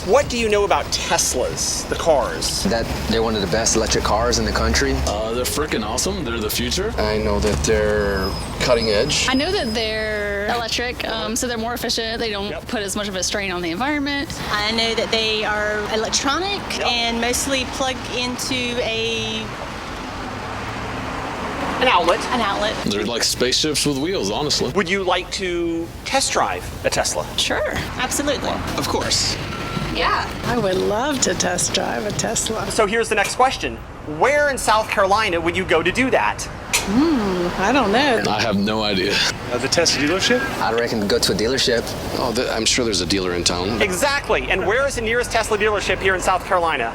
What do you know about Teslas, the cars? That they're one of the best electric cars in the country. They're freaking awesome. They're the future. I know that they're cutting edge. I know that they're electric, so they're more efficient. They don't put as much of a strain on the environment. I know that they are electronic and mostly plug into An outlet. an outlet. They're like spaceships with wheels, honestly. Would you like to test drive a Tesla? Sure, absolutely. Of course. Yeah. I would love to test drive a Tesla. So here's the next question. Where in South Carolina would you go to do that? I don't know. I have no idea. The Tesla dealership? I reckon go to a dealership. Oh, I'm sure there's a dealer in town. Exactly. And where is the nearest Tesla dealership here in South Carolina?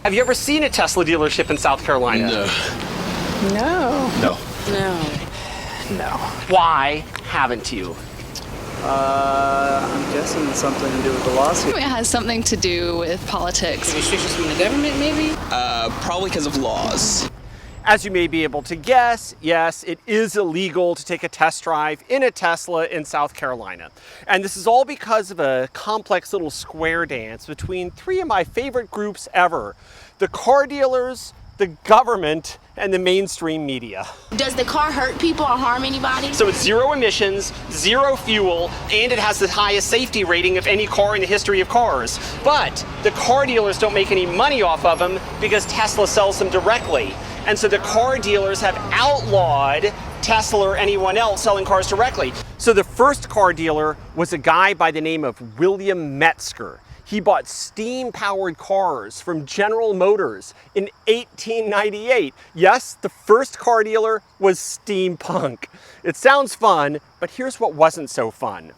Have you ever seen a Tesla dealership in South Carolina? No. No. No. No. No. Why haven't you? I'm guessing it's something to do with the lawsuit. It has something to do with politics. Restrictions from the government, maybe? Probably because of laws. As you may be able to guess, yes, it is illegal to take a test drive in a Tesla in South Carolina. And this is all because of a complex little square dance between three of my favorite groups ever: the car dealers, the government, and the mainstream media. Does the car hurt people or harm anybody? So it's zero emissions, zero fuel, and it has the highest safety rating of any car in the history of cars. But the car dealers don't make any money off of them because Tesla sells them directly. And so the car dealers have outlawed Tesla or anyone else selling cars directly. So the first car dealer was a guy by the name of William Metzger. He bought steam-powered cars from General Motors in 1898. Yes, the first car dealer was steampunk. It sounds fun, but here's what wasn't so fun.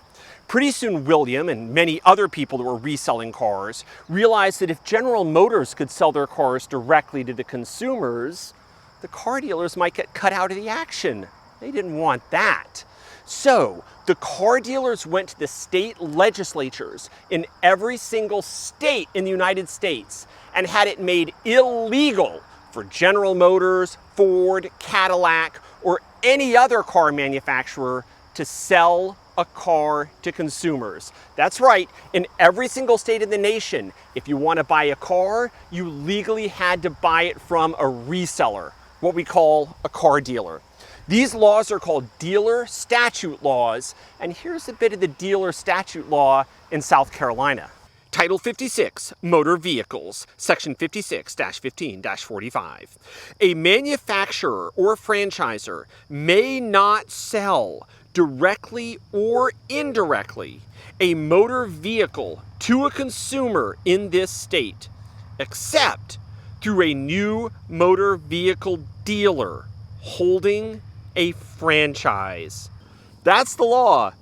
Pretty soon William and many other people that were reselling cars realized that if General Motors could sell their cars directly to the consumers, the car dealers might get cut out of the action. They didn't want that. So the car dealers went to the state legislatures in every single state in the United States and had it made illegal for General Motors, Ford, Cadillac, or any other car manufacturer to sell a car to consumers. That's right, in every single state in the nation, if you want to buy a car, you legally had to buy it from a reseller, what we call a car dealer. These laws are called dealer statute laws, and here's a bit of the dealer statute law in South Carolina. Title 56, Motor Vehicles, Section 56-15-45. A manufacturer or franchisor may not sell, directly or indirectly, a motor vehicle to a consumer in this state, except through a new motor vehicle dealer holding a franchise. That's the law.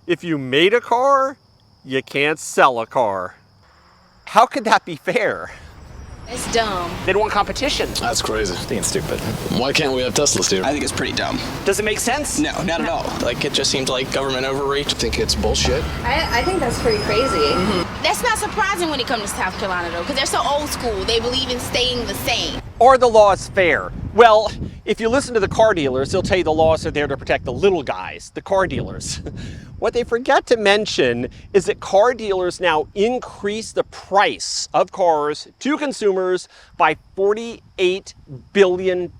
If you made a car, you can't sell a car. How could that be fair? It's dumb. They don't want competition. That's crazy. I think it's stupid. Why can't we have Teslas here? I think it's pretty dumb. Does it make sense? No, not at all. Like, it just seems like government overreach. I think it's bullshit. I think that's pretty crazy. That's not surprising when it comes to South Carolina, though, because they're so old school. They believe in staying the same. Are the laws fair? Well, if you listen to the car dealers, they'll tell you the laws are there to protect the little guys, the car dealers. What they forget to mention is that car dealers now increase the price of cars to consumers by $48 billion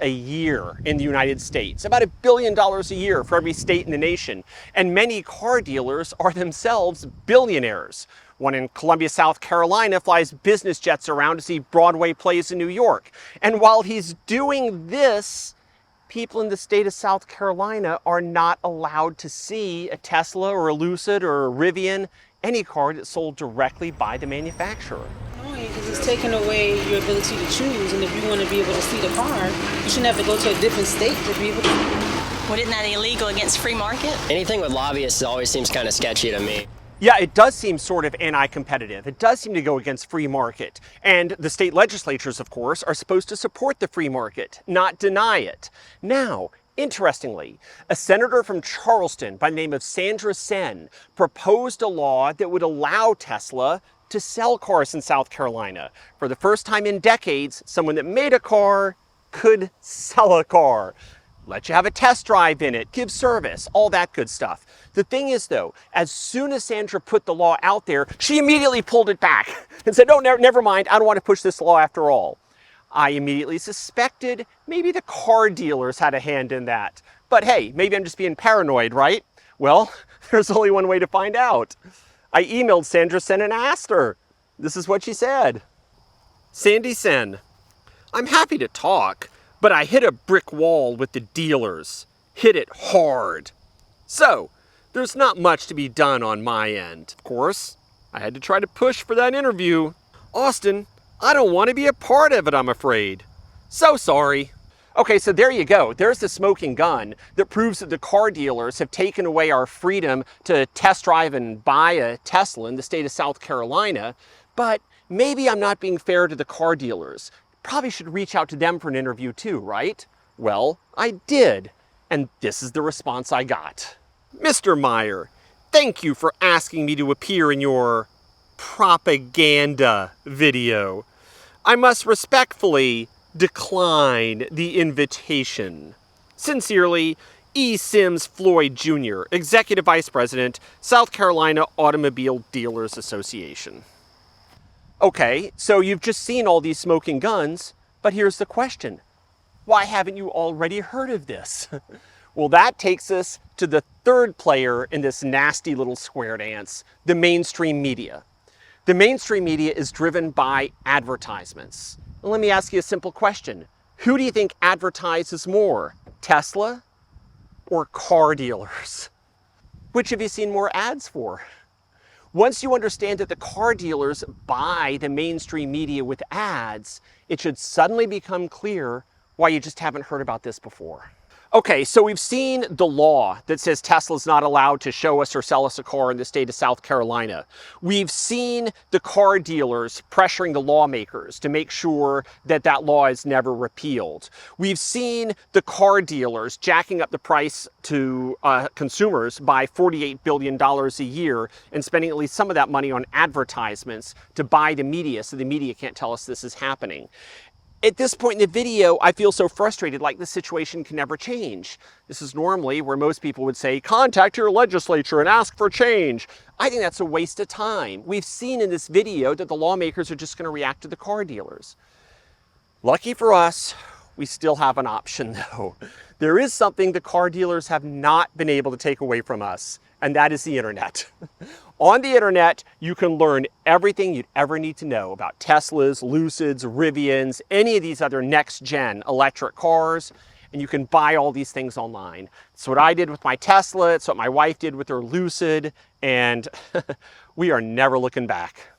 a year in the United States. About $1 billion a year for every state in the nation. And many car dealers are themselves billionaires. One in Columbia, South Carolina flies business jets around to see Broadway plays in New York. And while he's doing this, people in the state of South Carolina are not allowed to see a Tesla or a Lucid or a Rivian, any car that's sold directly by the manufacturer. Oh, because it's taking away your ability to choose, and if you want to be able to see the car, you shouldn't have to go to a different state to be able to. Well, isn't that illegal against free market? Anything with lobbyists always seems kind of sketchy to me. Yeah, it does seem sort of anti-competitive. It does seem to go against free market. And the state legislatures, of course, are supposed to support the free market, not deny it. Now, interestingly, a senator from Charleston by the name of Sandra Sen proposed a law that would allow Tesla to sell cars in South Carolina. For the first time in decades, someone that made a car could sell a car. let you have a test drive in it, give service, all that good stuff. The thing is though, as soon as Sandra put the law out there, she immediately pulled it back and said, no, never mind, I don't want to push this law after all. I immediately suspected maybe the car dealers had a hand in that. But hey, maybe I'm just being paranoid, right? Well, there's only one way to find out. I emailed Sandra Sen and asked her. This is what she said. Sandy Sen, I'm happy to talk, but I hit a brick wall with the dealers. Hit it hard. So, there's not much to be done on my end. Of course, I had to try to push for that interview. Austin, I don't want to be a part of it, I'm afraid. So sorry. Okay, so there you go. There's the smoking gun that proves that the car dealers have taken away our freedom to test drive and buy a Tesla in the state of South Carolina. But maybe I'm not being fair to the car dealers. Probably should reach out to them for an interview too, right? Well, I did. And this is the response I got. Mr. Meyer, thank you for asking me to appear in your propaganda video. I must respectfully decline the invitation. Sincerely, E. Sims Floyd Jr., Executive Vice President, South Carolina Automobile Dealers Association. Okay, so you've just seen all these smoking guns, but here's the question. Why haven't you already heard of this? Well, that takes us to the third player in this nasty little square dance, the mainstream media. The mainstream media is driven by advertisements. Well, let me ask you a simple question. Who do you think advertises more, Tesla or car dealers? Which have you seen more ads for? Once you understand that the car dealers buy the mainstream media with ads, it should suddenly become clear why you just haven't heard about this before. Okay, so we've seen the law that says Tesla's not allowed to show us or sell us a car in the state of South Carolina. We've seen the car dealers pressuring the lawmakers to make sure that that law is never repealed. We've seen the car dealers jacking up the price to consumers by $48 billion a year and spending at least some of that money on advertisements to buy the media so the media can't tell us this is happening. At this point in the video, I feel so frustrated, like the situation can never change. This is normally where most people would say, contact your legislature and ask for change. I think that's a waste of time. We've seen in this video that the lawmakers are just going to react to the car dealers. Lucky for us, we still have an option though. There is something the car dealers have not been able to take away from us, and that is the internet. On the internet, you can learn everything you'd ever need to know about Teslas, Lucids, Rivians, any of these other next-gen electric cars, and you can buy all these things online. It's what I did with my Tesla, it's what my wife did with her Lucid, and we are never looking back.